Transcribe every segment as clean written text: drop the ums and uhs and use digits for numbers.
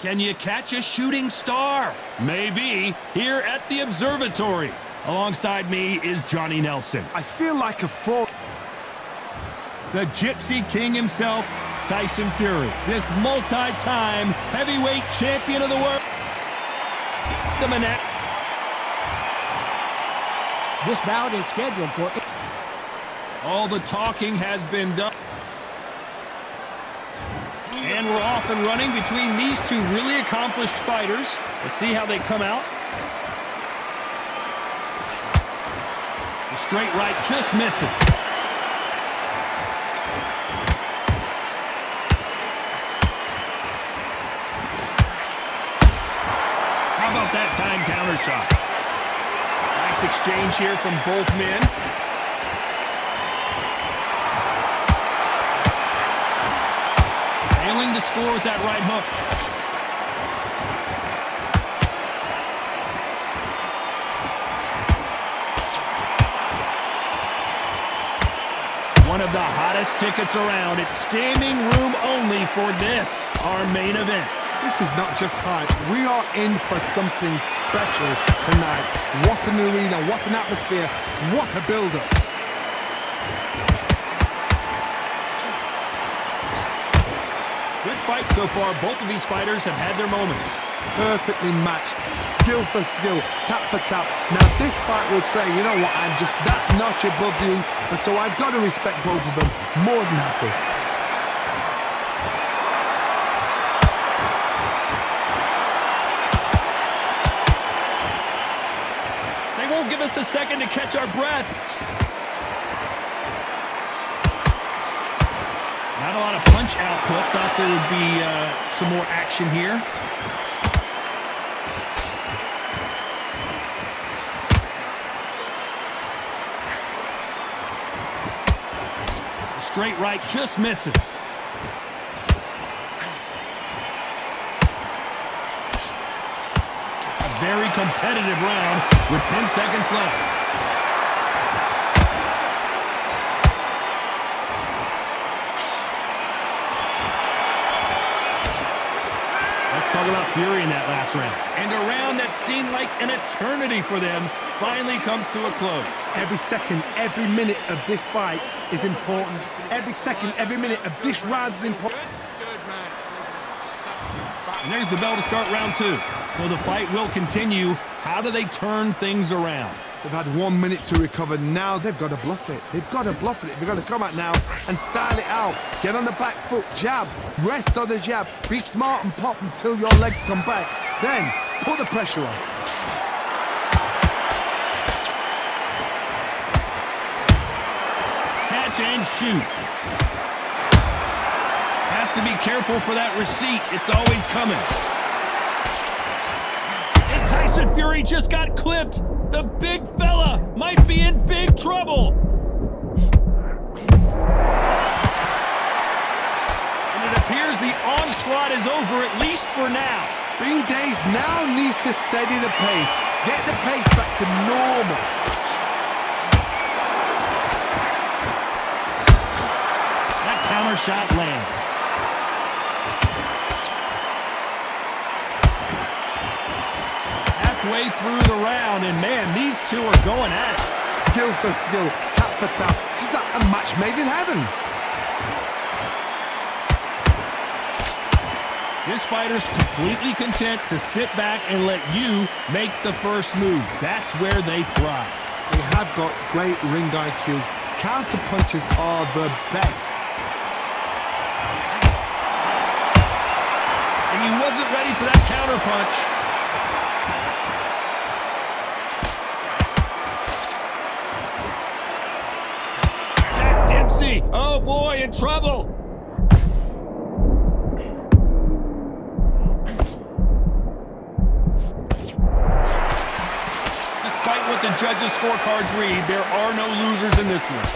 Can you catch a shooting star? Maybe here at the observatory. Alongside me is Johnny Nelson. I feel like a fool. The Gypsy King himself, Tyson Fury. This multi-time heavyweight champion of the world. The Manette. This bout is scheduled for... All the talking has been done. And we're off and running between these two really accomplished fighters. Let's see how they come out. The straight right just misses. How about that time counter shot? Nice exchange here from both men. Failing to score with that right hook. One of the hottest tickets around. It's standing room only for this, our main event. This is not just hype. We are in for something special tonight. What an arena, what an atmosphere, what a build-up. Good fight so far. Both of these fighters have had their moments. Perfectly matched, skill for skill, tap for tap. Now this fight will say, you know what, I'm just that notch above you, and so I've got to respect both of them more than happy. They won't give us a second to catch our breath. Not a lot of punch output. Thought there would be some more action here. The straight right just misses. A very competitive round with 10 seconds left. Let's talk about Fury in that last round. And a round that seemed like an eternity for them finally comes to a close. Every second, every minute of this fight is important. Every second, every minute of this round is important. And there's the bell to start round two. So the fight will continue. How do they turn things around? They've had 1 minute to recover. Now they've got to bluff it. They've got to bluff it. They've got to come out now and style it out. Get on the back foot, jab, rest on the jab. Be smart and pop until your legs come back. Then put the pressure on. Catch and shoot. Has to be careful for that receipt. It's always coming. And Tyson Fury just got clipped. The big fella might be in big trouble. And it appears the onslaught is over, at least for now. Bean Days now needs to steady the pace. Get the pace back to normal. That counter shot lands. Halfway through the round, and man, these two are going at it. Skill for skill, tap for tap. She's like a match made in heaven. This fighter's completely content to sit back and let you make the first move. That's where they thrive. They have got great ring IQ. Counter punches are the best. And he wasn't ready for that counter punch. Jack Dempsey, oh boy, in trouble. Despite what the judges' scorecards read, there are no losers in this one.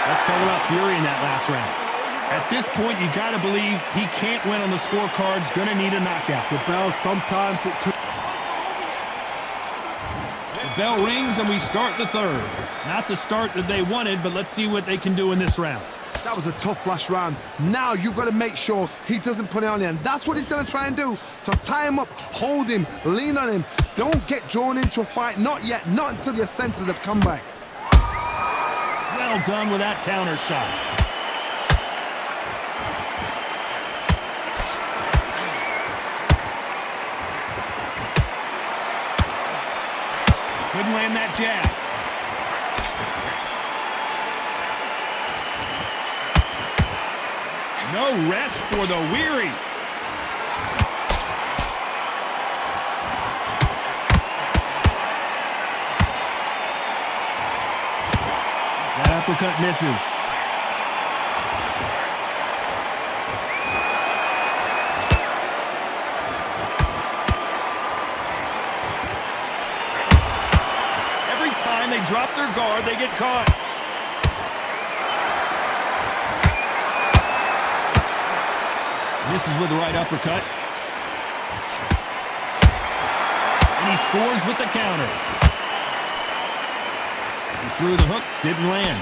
Let's talk about Fury in that last round. At this point, you got to believe he can't win on the scorecards, going to need a knockout. The bell, sometimes it could... The bell rings and we start the third. Not the start that they wanted, but let's see what they can do in this round. That was a tough last round. Now you've got to make sure he doesn't put it on you, and that's what he's going to try and do. So tie him up, hold him, lean on him. Don't get drawn into a fight. Not yet. Not until your senses have come back. Well done with that counter shot. Couldn't land that jab. No rest for the weary. That uppercut misses. Every time they drop their guard, they get caught. Misses with the right uppercut. And he scores with the counter. He threw the hook, didn't land.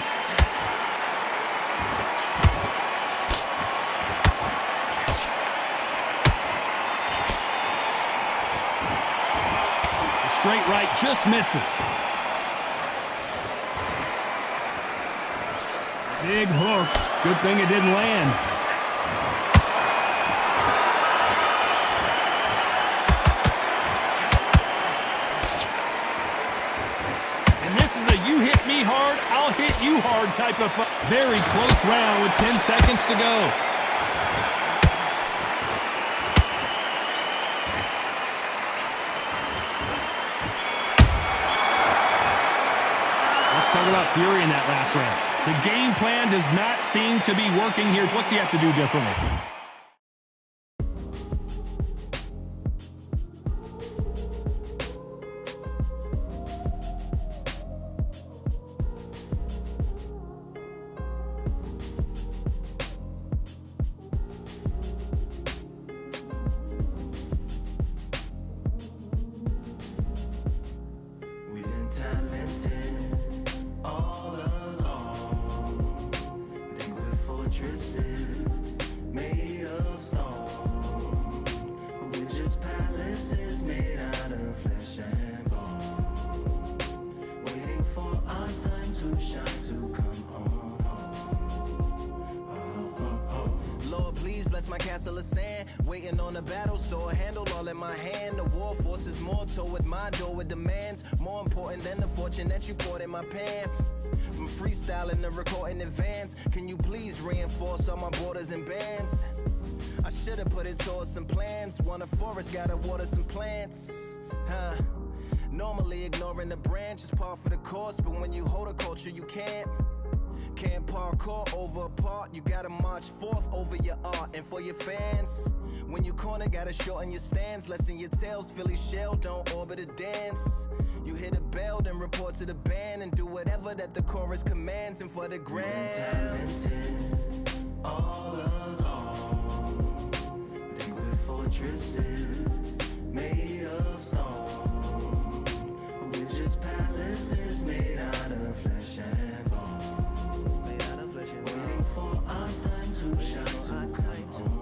The straight right just misses. Big hook. Good thing it didn't land. Hard, I'll hit you hard type of fight. Very close round with 10 seconds to go. Let's talk about Fury in that last round. The game plan does not seem to be working here. What's he have to do differently? Made of stone, we're just palaces made out of flesh and bone, waiting for our time to shine, to come on home. Lord, please bless my castle of sand, waiting on the battle sword, handle all in my hand. The war forces more toward my door with demands, more important than the fortune that you poured in my pan. From freestyling to recording advance, can you please reinforce all my borders and bands? I should've put it towards some plans. Want a forest, gotta water some plants. Normally ignoring the branch is par for the course, but when you hold a culture you can't parkour over a part. You gotta march forth over your art and for your fans. When you corner, gotta shorten your stance. Lessen your tails, Philly shell, don't orbit a dance. You hit a bell, then report to the band and do whatever that the chorus commands. And for the grand, talented all along. Think we're fortresses made of stone. We're just palaces made out of flesh and bone. Made out of flesh and bone. Waiting for our time to shine, to come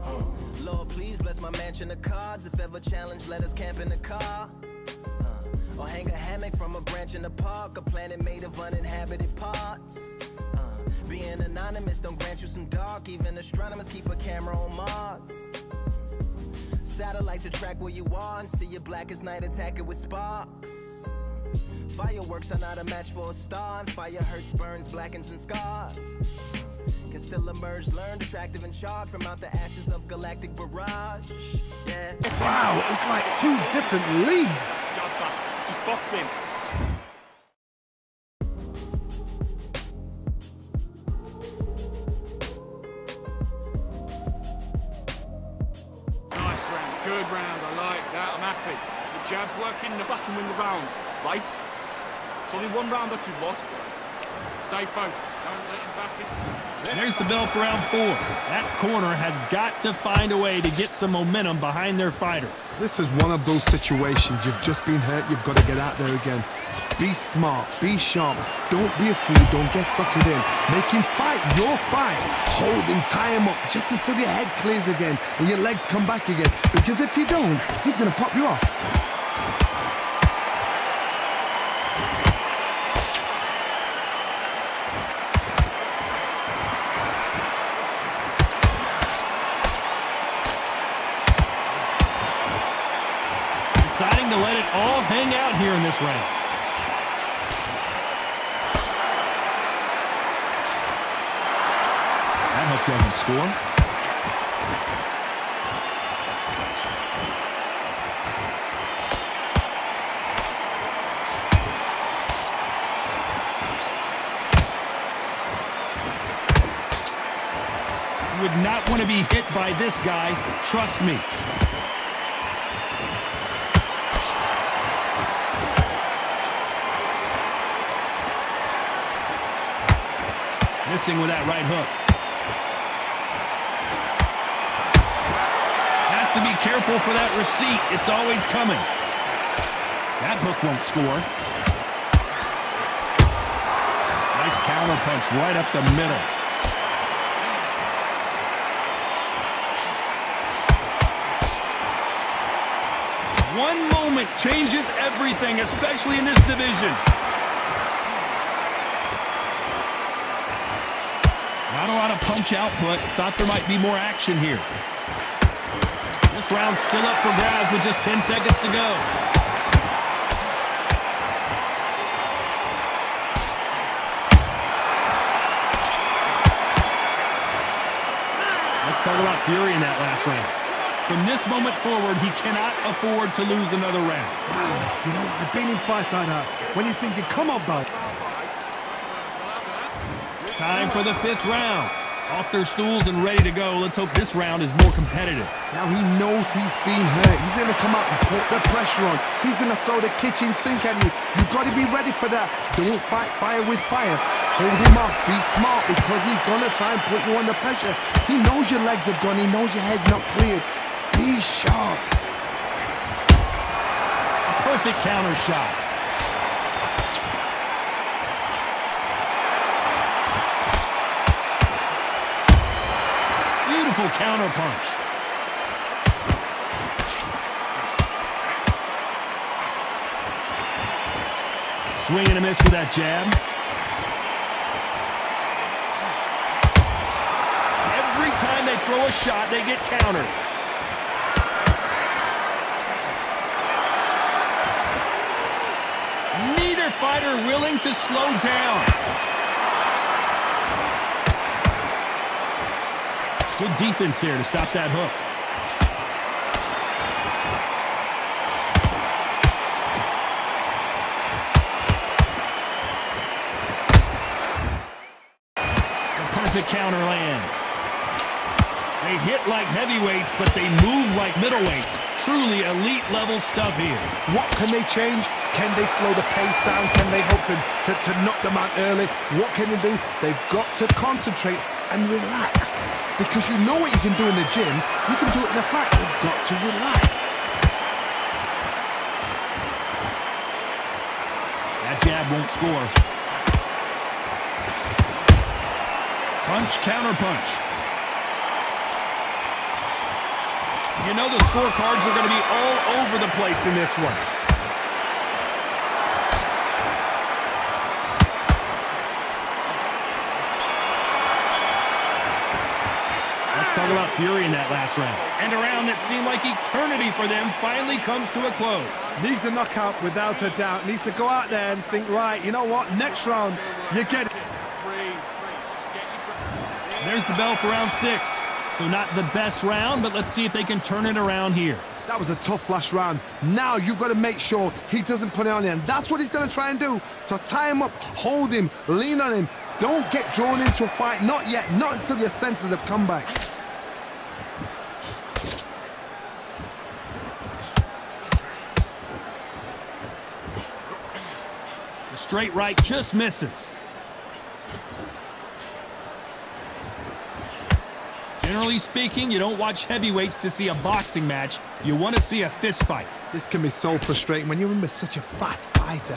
home. Lord, please bless my mansion of cards. If ever challenged, let us camp in the car. Or hang a hammock from a branch in the park. A planet made of uninhabited parts. Being anonymous don't grant you some dark. Even astronomers keep a camera on Mars. Satellite to track where you are and see your black as night, attack it with sparks. Fireworks are not a match for a star, and fire hurts, burns, blackens, and scars. Can still emerge, learned, attractive, and charred from out the ashes of galactic barrage. Yeah. Wow, it's like two different leagues. Just box him. Nice round, good round, I like that, I'm happy. The jab's working, the back and win the rounds, right? It's only one round that you've lost. Stay focused, don't let him back in. There's the bell for round 4. That corner has got to find a way to get some momentum behind their fighter. This is one of those situations. You've just been hurt. You've got to get out there again. Be smart. Be sharp. Don't be a fool. Don't get suckered in. Make him fight your fight. Hold him. Tie him up just until your head clears again and your legs come back again. Because if you don't, he's going to pop you off. Deciding to let it all hang out here in this round. That hook doesn't score. You would not want to be hit by this guy, trust me. Missing with that right hook. Has to be careful for that receipt. It's always coming. That hook won't score. Nice counter punch right up the middle. One moment changes everything, especially in this division. Not a lot of punch output. Thought there might be more action here. This round's still up for grabs with just 10 seconds to go. Let's talk about Fury in that last round. From this moment forward, he cannot afford to lose another round. Wow, you know what? I've been in fights like that. When you're thinking, come on, bud. Time for the 5th round. Off their stools and ready to go. Let's hope this round is more competitive. Now he knows he's been hurt. He's going to come out and put the pressure on. He's going to throw the kitchen sink at you. You've got to be ready for that. Don't fight fire with fire. Hold him off. Be smart because he's going to try and put you under pressure. He knows your legs are gone. He knows your head's not cleared. Be sharp. A perfect counter shot. Beautiful counter punch. Swing and a miss with that jab. Every time they throw a shot, they get countered. Neither fighter willing to slow down. Good defense there to stop that hook. The perfect counter lands. They hit like heavyweights, but they move like middleweights. Truly elite level stuff here. What can they change? Can they slow the pace down? Can they hope to knock them out early? What can they do? They've got to concentrate and relax. Because you know what you can do in the gym, you can do it in the fight. You've got to relax. That jab won't score. Punch, counter punch. You know the scorecards are going to be all over the place in this one. Let's talk about Fury in that last round. And a round that seemed like eternity for them finally comes to a close. Needs a knockout without a doubt. Needs to go out there and think, right, you know what? Next round, you get it. There's the bell for round 6. So not the best round, but let's see if they can turn it around here. That was a tough last round. Now you've got to make sure he doesn't put it on him. That's what he's going to try and do. So tie him up, hold him, lean on him. Don't get drawn into a fight. Not yet. Not until your senses have come back. The straight right just misses. Generally speaking, you don't watch heavyweights to see a boxing match. You want to see a fist fight. This can be so frustrating when you're in with such a fast fighter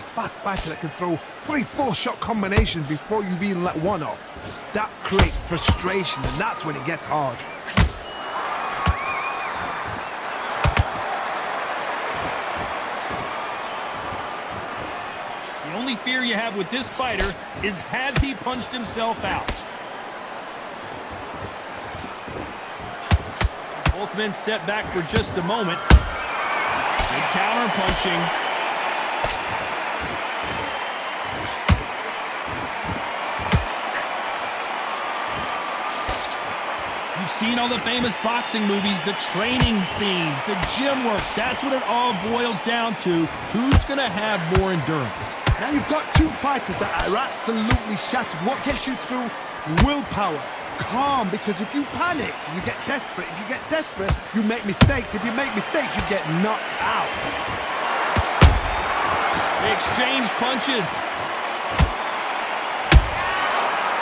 that can throw 3-4 shot combinations before you've even let one off. That creates frustration, and that's when it gets hard. The only fear you have with this fighter is, has he punched himself out? Both men step back for just a moment. Good counter punching. You've seen all the famous boxing movies, the training scenes, the gym work. That's what it all boils down to. Who's going to have more endurance? Now you've got two fighters that are absolutely shattered. What gets you through? Willpower. Calm, because if you panic, you get desperate. If you get desperate, you make mistakes. If you make mistakes, you get knocked out. They exchange punches.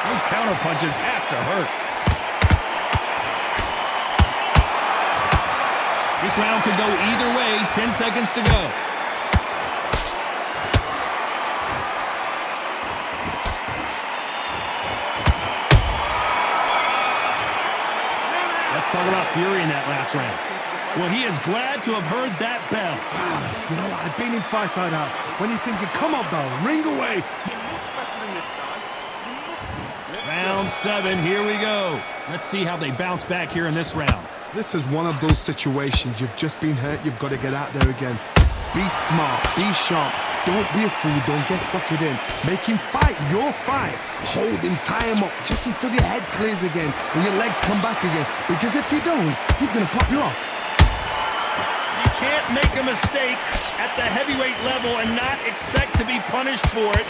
Those counter punches have to hurt. This round could go either way. 10 seconds to go. Let's talk about Fury in that last round. Well, he is glad to have heard that bell. Wow, you know what? I've been in fights like that. When you're thinking, come on, bell, ring away. Round 7, here we go. Let's see how they bounce back here in this round. This is one of those situations. You've just been hurt. You've got to get out there again. Be smart. Be sharp. Don't be a fool. Don't get suckered in. Make him fight your fight. Hold him, tie him up, just until your head clears again and your legs come back again. Because if you don't, he's going to pop you off. You can't make a mistake at the heavyweight level and not expect to be punished for it.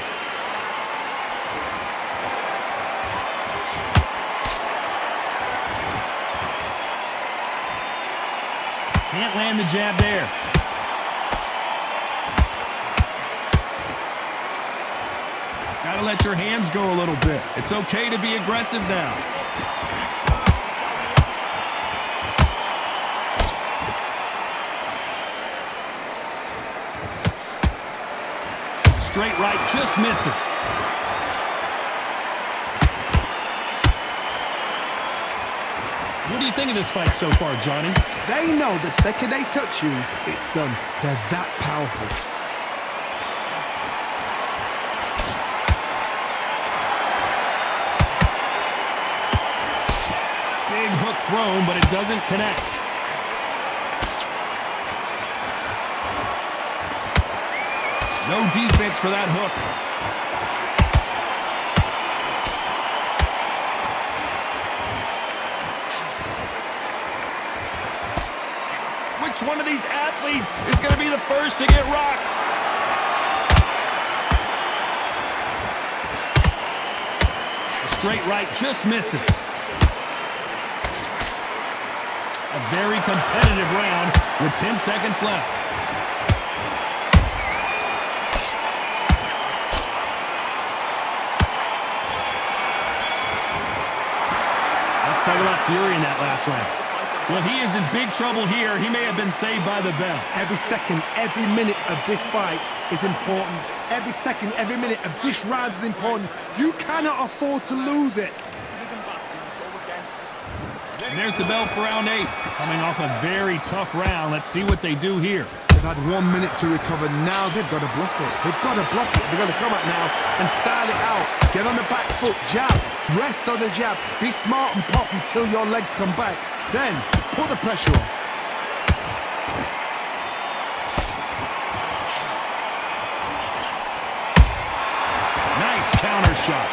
Can't land the jab there. Gotta let your hands go a little bit. It's okay to be aggressive now. Straight right just misses. What do you think of this fight so far, Johnny? They know the second they touch you, it's done. They're that powerful. Big hook thrown, but it doesn't connect. No defense for that hook. Which one of these athletes is going to be the first to get rocked? A straight right just misses. A very competitive round with 10 seconds left. Let's talk about Fury in that last round. Well, he is in big trouble here. He may have been saved by the bell. Every second, every minute of this fight is important. Every second, every minute of this round is important. You cannot afford to lose it. And there's the bell for round 8. Coming off a very tough round. Let's see what they do here. They've had 1 minute to recover. Now they've got to bluff it. They've got to bluff it. They've got to come out now and style it out. Get on the back foot, jab. Rest on the jab. Be smart and pop until your legs come back. Then, put the pressure on. Nice counter shot.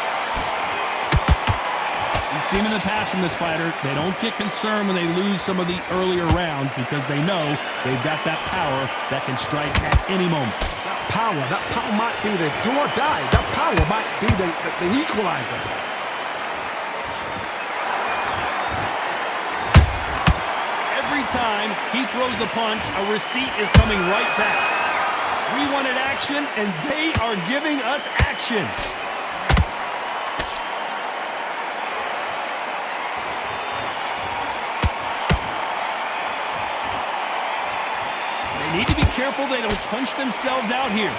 We've seen in the past from this fighter, they don't get concerned when they lose some of the earlier rounds because they know they've got that power that can strike at any moment. That power might be the do or die. That power might be the equalizer. Every time he throws a punch, a receipt is coming right back. We wanted action, and they are giving us action. careful they don't punch themselves out here.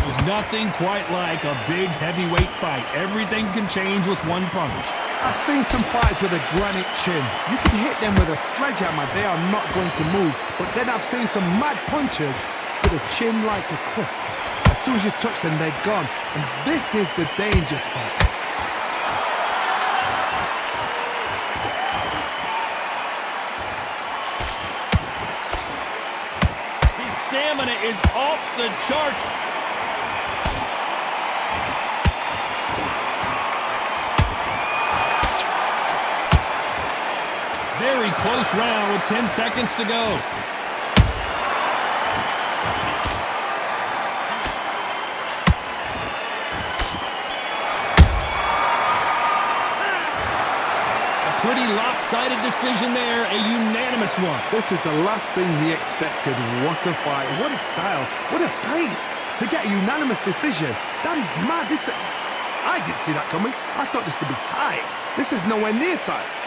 There's nothing quite like a big heavyweight fight. Everything can change with one punch. I've seen some fights with a granite chin. You can hit them with a sledgehammer, they are not going to move. But then I've seen some mad punchers with a chin like a crisp. As soon as you touch them, they're gone. And this is the danger spot. His stamina is off the charts. Very close round with 10 seconds to go. A pretty lopsided decision there, a unanimous one. This is the last thing we expected. What a fight, what a style, what a pace to get a unanimous decision. That is mad. I didn't see that coming. I thought this would be tight. This is nowhere near tight.